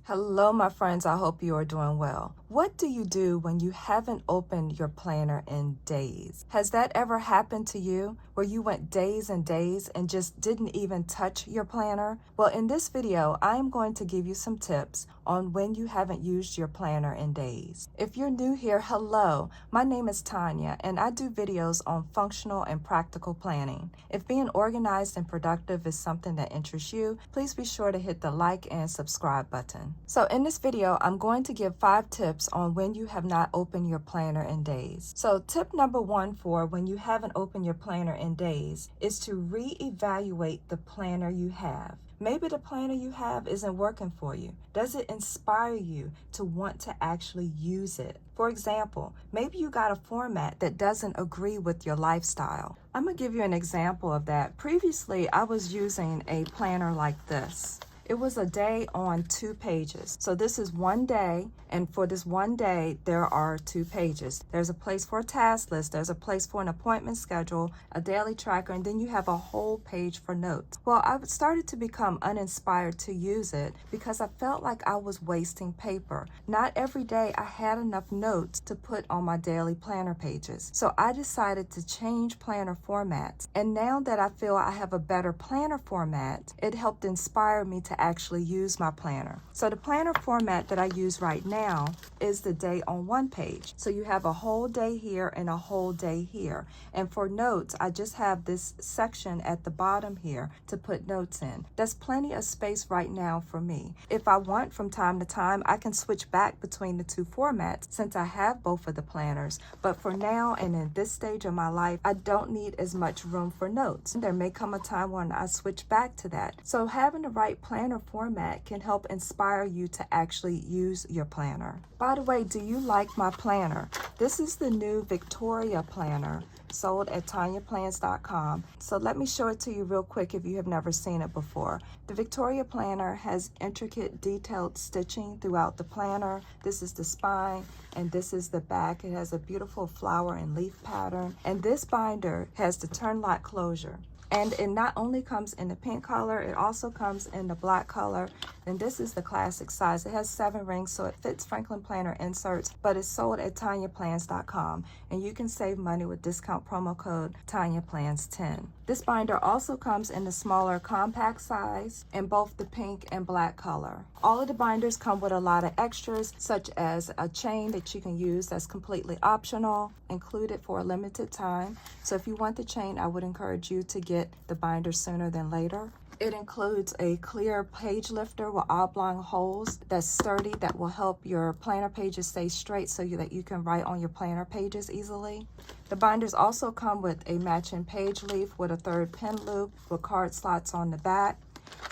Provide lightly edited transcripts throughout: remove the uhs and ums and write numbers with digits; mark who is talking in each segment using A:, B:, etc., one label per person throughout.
A: Hello, my friends. I hope you are doing well. What do you do when you haven't opened your planner in days? Has that ever happened to you where you went days and days and just didn't even touch your planner? Well, in this video, I am going to give you some tips on when you haven't used your planner in days. If you're new here, hello. My name is Tonya, and I do videos on functional and practical planning. If being organized and productive is something that interests you, please be sure to hit the like and subscribe button. So in this video, I'm going to give 5 tips on when you have not opened your planner in days. So tip number 1 for when you haven't opened your planner in days is to reevaluate the planner you have. Maybe the planner you have isn't working for you. Does it inspire you to want to actually use it? For example, maybe you got a format that doesn't agree with your lifestyle. I'm going to give you an example of that. Previously, I was using a planner like this. It was a day on 2 pages. So this is one day, and for this one day, there are 2 pages. There's a place for a task list, there's a place for an appointment schedule, a daily tracker, and then you have a whole page for notes. Well, I started to become uninspired to use it because I felt like I was wasting paper. Not every day I had enough notes to put on my daily planner pages. So I decided to change planner formats. And now that I feel I have a better planner format, it helped inspire me to actually use my planner. So the planner format that I use right now is the day on 1 page. So you have a whole day here and a whole day here. And for notes, I just have this section at the bottom here to put notes in. That's plenty of space right now for me. If I want, from time to time, I can switch back between the 2 formats since I have both of the planners. But for now and in this stage of my life, I don't need as much room for notes. There may come a time when I switch back to that. So having the right planner format can help inspire you to actually use your planner. By the way, do you like my planner? This is the new Victoria planner sold at TonyaPlans.com. So let me show it to you real quick if you have never seen it before. The Victoria planner has intricate detailed stitching throughout the planner. This is the spine and this is the back. It has a beautiful flower and leaf pattern. And this binder has the turn lock closure. And it not only comes in the pink color, it also comes in the black color. And this is the classic size. It has 7 rings, so it fits Franklin Planner inserts, but it's sold at TonyaPlans.com. And you can save money with discount promo code TonyaPlans10. This binder also comes in the smaller compact size in both the pink and black color. All of the binders come with a lot of extras, such as a chain that you can use that's completely optional, included for a limited time. So if you want the chain, I would encourage you to get the binder sooner than later. It includes a clear page lifter with oblong holes that's sturdy that will help your planner pages stay straight so that you can write on your planner pages easily. The binders also come with a matching page leaf with a 3rd pin loop with card slots on the back.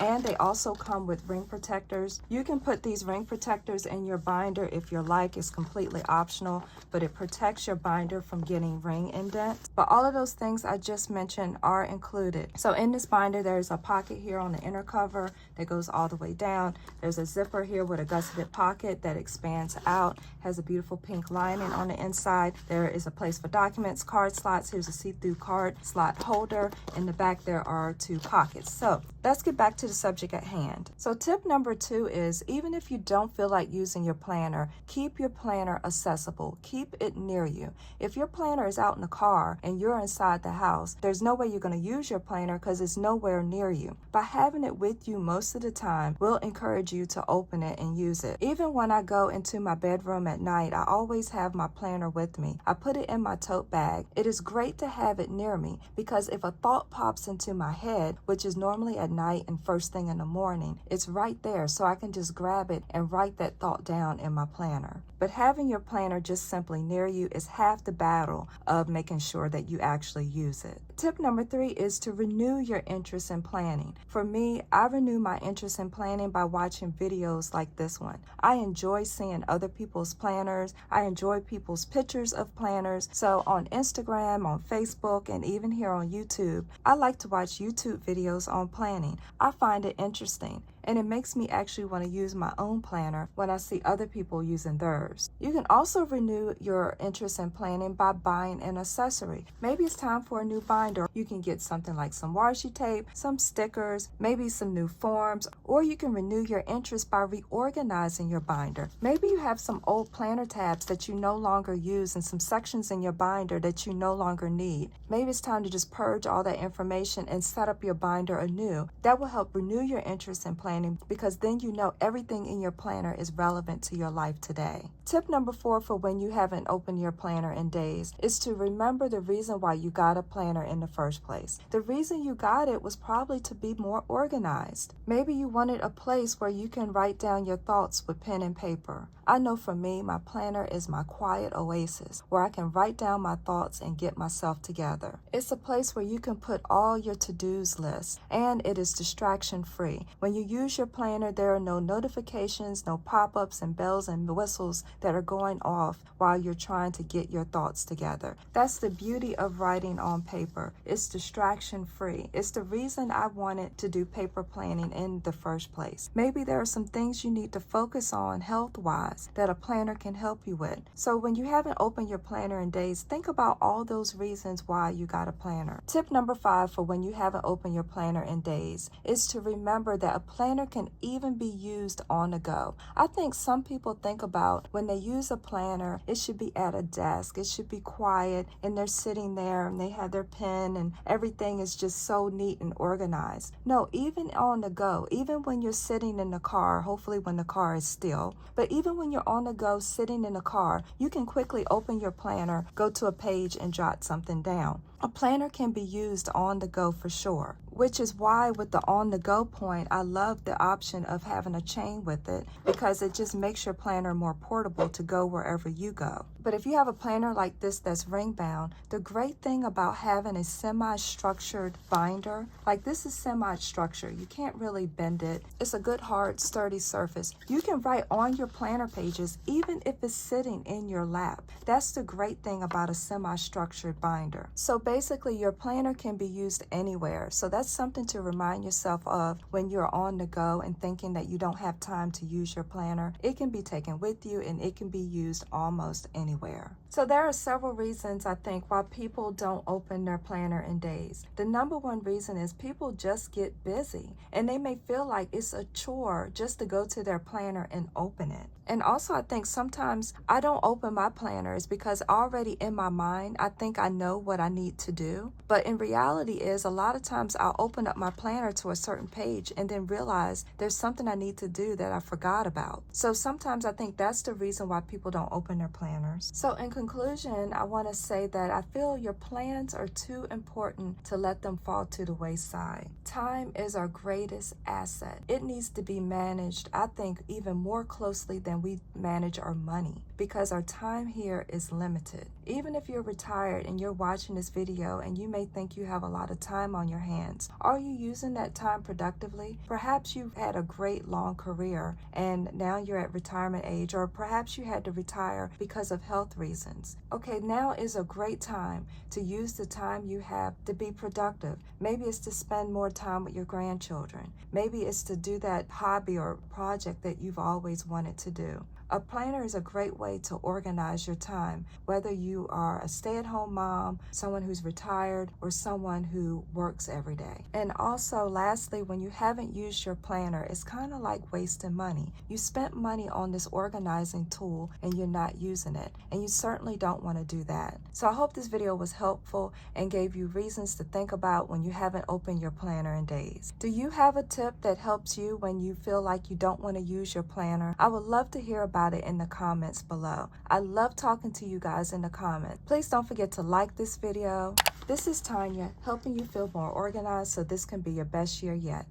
A: And they also come with ring protectors. You can put these ring protectors in your binder if you like. It's completely optional, but it protects your binder from getting ring indents. But all of those things I just mentioned are included. So in this binder, there's a pocket here on the inner cover that goes all the way down. There's a zipper here with a gusseted pocket that expands out, has a beautiful pink lining on the inside. There is a place for documents, card slots. Here's a see-through card slot holder. In the back, there are 2 pockets. So let's get back to the subject at hand. So tip number 2 is, even if you don't feel like using your planner, keep your planner accessible. Keep it near you. If your planner is out in the car and you're inside the house, there's no way you're going to use your planner because it's nowhere near you. By having it with you most of the time will encourage you to open it and use it. Even when I go into my bedroom at night, I always have my planner with me. I put it in my tote bag. It is great to have it near me because if a thought pops into my head, which is normally at night and first thing in the morning, it's right there, so I can just grab it and write that thought down in my planner. But having your planner just simply near you is half the battle of making sure that you actually use it. Tip number 3 is to renew your interest in planning. For me, I renew my interest in planning by watching videos like this one. I enjoy seeing other people's planners. I enjoy people's pictures of planners. So on Instagram, on Facebook, and even here on YouTube, I like to watch YouTube videos on planning. I find it interesting. and it makes me actually want to use my own planner when I see other people using theirs. You can also renew your interest in planning by buying an accessory. Maybe it's time for a new binder. You can get something like some washi tape, some stickers, maybe some new forms, or you can renew your interest by reorganizing your binder. Maybe you have some old planner tabs that you no longer use and some sections in your binder that you no longer need. Maybe it's time to just purge all that information and set up your binder anew. That will help renew your interest in planning because then you know everything in your planner is relevant to your life today. Tip number 4 for when you haven't opened your planner in days is to remember the reason why you got a planner in the first place. The reason you got it was probably to be more organized. Maybe you wanted a place where you can write down your thoughts with pen and paper. I know for me, my planner is my quiet oasis where I can write down my thoughts and get myself together. It's a place where you can put all your to-dos lists, and it is distraction-free. When you use your planner, there are no notifications, no pop-ups and bells and whistles that are going off while you're trying to get your thoughts together. That's the beauty of writing on paper. It's distraction-free. It's the reason I wanted to do paper planning in the first place. Maybe there are some things you need to focus on health-wise that a planner can help you with. So when you haven't opened your planner in days, think about all those reasons why you got a planner. Tip number 5 for when you haven't opened your planner in days is to remember that a planner can even be used on the go. I think some people think about when they use a planner, it should be at a desk, it should be quiet, and they're sitting there and they have their pen and everything is just so neat and organized. No, even on the go, even when you're sitting in the car, hopefully when the car is still, but even when you're on the go sitting in the car, you can quickly open your planner, go to a page and jot something down. A planner can be used on the go for sure, which is why with the on the go point, I love the option of having a chain with it because it just makes your planner more portable to go wherever you go. But if you have a planner like this that's ring bound, the great thing about having a semi-structured binder, like this is semi-structured, you can't really bend it. It's a good hard sturdy surface. You can write on your planner pages even if it's sitting in your lap. That's the great thing about a semi-structured binder. So basically your planner can be used anywhere. So that's something to remind yourself of when you're on the go and thinking that you don't have time to use your planner. It can be taken with you and it can be used almost anywhere. So there are several reasons I think why people don't open their planner in days. The number one reason is people just get busy and they may feel like it's a chore just to go to their planner and open it. And also I think sometimes I don't open my planners because already in my mind I think I know what I need to do. But in reality is a lot of times I'll open up my planner to a certain page and then realize there's something I need to do that I forgot about. So sometimes I think that's the reason why people don't open their planners. So in conclusion, I want to say that I feel your plans are too important to let them fall to the wayside. Time is our greatest asset. It needs to be managed, I think, even more closely than we manage our money because our time here is limited. Even if you're retired and you're watching this video and you may think you have a lot of time on your hands, are you using that time productively? Perhaps you've had a great long career and now you're at retirement age, or perhaps you had to retire because of health reasons. Okay, now is a great time to use the time you have to be productive. Maybe it's to spend more time with your grandchildren. Maybe it's to do that hobby or project that you've always wanted to do. A planner is a great way to organize your time, whether you are a stay-at-home mom, someone who's retired, or someone who works every day. And also, lastly, when you haven't used your planner, it's kind of like wasting money. You spent money on this organizing tool and you're not using it, and you certainly don't want to do that. So I hope this video was helpful and gave you reasons to think about when you haven't opened your planner in days. Do you have a tip that helps you when you feel like you don't want to use your planner? I would love to hear about it in the comments below. I love talking to you guys in the comments. Please don't forget to like this video. This is Tonya, helping you feel more organized so this can be your best year yet.